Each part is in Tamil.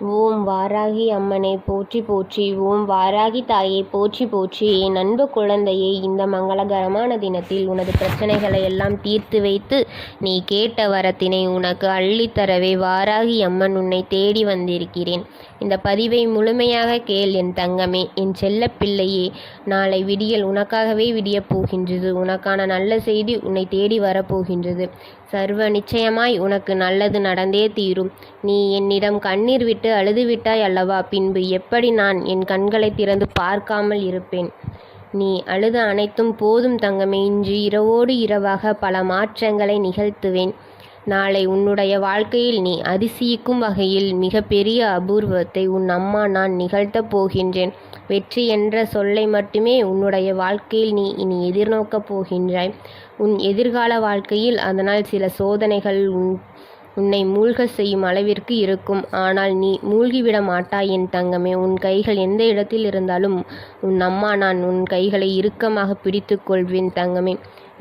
ஓம் வாராகி அம்மனை போற்றி போற்றி. ஓம் வாராகி தாயை போற்றி போற்றி. என் அன்பு குழந்தையை, இந்த மங்களகரமான தினத்தில் உனது பிரச்சனைகளை எல்லாம் தீர்த்து வைத்து நீ கேட்ட வரத்தினை உனக்கு அள்ளித்தரவே வாராகி அம்மன் உன்னை தேடி வந்திருக்கிறேன். இந்த பதிவை முழுமையாக கேள் என் தங்கமே, என் செல்ல பிள்ளையே. நாளை விடியல் உனக்காகவே விடியப் போகின்றது. உனக்கான நல்ல செய்தி உன்னை தேடி வரப்போகின்றது. சர்வ நிச்சயமாய் உனக்கு நல்லது நடந்தே தீரும். நீ என்னிடம் கண்ணீர் விட்டு அழுதுவிட்டாய் அல்லவா? பின்பு எப்படி நான் என் கண்களை திறந்து பார்க்காமல் இருப்பேன்? நீ அழுத அனைத்தும் போதும் தங்கமே. இன்று இரவோடு இரவாக பல மாற்றங்களை நிகழ்த்துவேன். நாளை உன்னுடைய வாழ்க்கையில் நீ அதிசயிக்கும் வகையில் மிகப்பெரிய அபூர்வத்தை உன் அம்மா நான் நிகழ்த்தப் போகின்றேன். வெற்றி என்ற சொல்லை மட்டுமே உன்னுடைய வாழ்க்கையில் நீ இனி எதிர்நோக்கப் போகின்றாய். உன் எதிர்கால வாழ்க்கையில் அதனால் சில சோதனைகள் உன்னை மூழ்க செய்யும் அளவிற்கு இருக்கும். ஆனால் நீ மூழ்கிவிட மாட்டாய் என் தங்கமே. உன் கைகள் எந்த இடத்தில் இருந்தாலும் உன் அம்மா நான் உன் கைகளை இறுக்கமாக பிடித்து கொள்வேன் தங்கமே.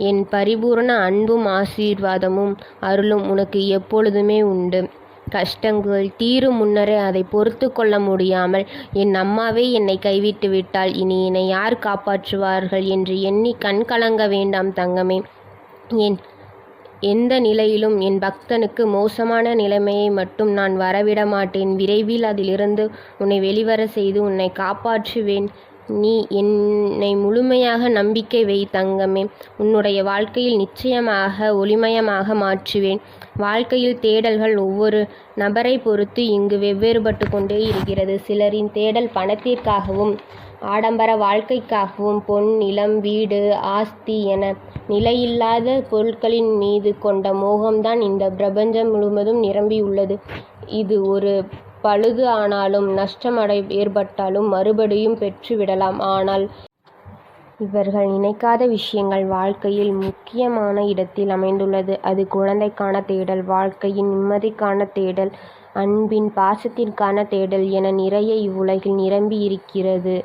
என் பரிபூர்ண அன்பும் ஆசீர்வாதமும் அருளும் உனக்கு எப்பொழுதுமே உண்டு. கஷ்டங்கள் தீரும் முன்னரே அதை பொறுத்து கொள்ள முடியாமல் என் அம்மாவே என்னை கைவிட்டு விட்டால் இனி என்னை யார் காப்பாற்றுவார்கள் என்று எண்ணி கண் கலங்க வேண்டாம் தங்கமே. எந்த நிலையிலும் என் பக்தனுக்கு மோசமான நிலைமையை மட்டும் நான் வரவிட மாட்டேன். விரைவில் அதிலிருந்து உன்னை வெளிவர செய்து உன்னை காப்பாற்றுவேன். நீ என்னை முழுமையாக நம்பிக்கை வை தங்கமே. உன்னுடைய வாழ்க்கையில் நிச்சயமாக ஒளிமயமாக மாற்றுவேன். வாழ்க்கையில் தேடல்கள் ஒவ்வொரு நபரை பொறுத்து இங்கு வெவ்வேறுபட்டு கொண்டே இருக்கிறது. சிலரின் தேடல் பணத்திற்காகவும் ஆடம்பர வாழ்க்கைக்காகவும் பொன், நிலம், வீடு, ஆஸ்தி என நிலையில்லாத பொருட்களின் மீது கொண்ட மோகம்தான் இந்த பிரபஞ்சம் முழுவதும் நிரம்பியுள்ளது. இது ஒரு பழுது ஆனாலும் நஷ்டம் ஏற்பட்டாலும் மறுபடியும் பெற்றுவிடலாம். ஆனால் இவர்கள் நினைக்காத விஷயங்கள் வாழ்க்கையில் முக்கியமான இடத்தில் அமைந்துள்ளது. அது குழந்தைக்கான தேடல், வாழ்க்கையின் நிம்மதிக்கான தேடல், அன்பின் பாசத்திற்கான தேடல் என நிறைய இவ்வுலகில் நிரம்பி இருக்கிறது.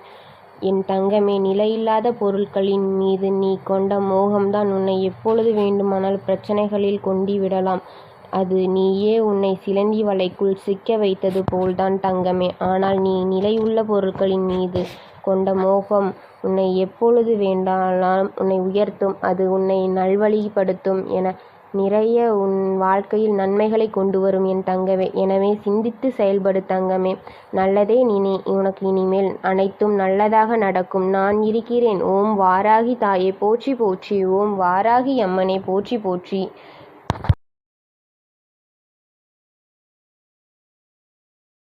என் தங்கமே, நிலையில்லாத பொருட்களின் மீது நீ கொண்ட மோகம்தான் உன்னை எப்பொழுது வேண்டுமானால் பிரச்சனைகளில் கொண்டு விடலாம். அது நீயே உன்னை சிலந்தி வலைக்குள் சிக்க வைத்தது போல்தான் தங்கமே. ஆனால் நீ நிலையுள்ள பொருட்களின் மீது கொண்ட மோகம் உன்னை எப்பொழுது வேண்டாலாம் உன்னை உயர்த்தும். அது உன்னை நல்வழிப்படுத்தும் என நிறைய உன் வாழ்க்கையில் நன்மைகளை கொண்டு வரும் என் தங்கமே. எனவே சிந்தித்து செயல்படு தங்கமே. நல்லதே நினை. உனக்கு இனிமேல் அனைத்தும் நல்லதாக நடக்கும். நான் இருக்கிறேன். ஓம் வாராகி தாயே போற்றி போற்றி. ஓம் வாராகி அம்மனை போற்றி போற்றி.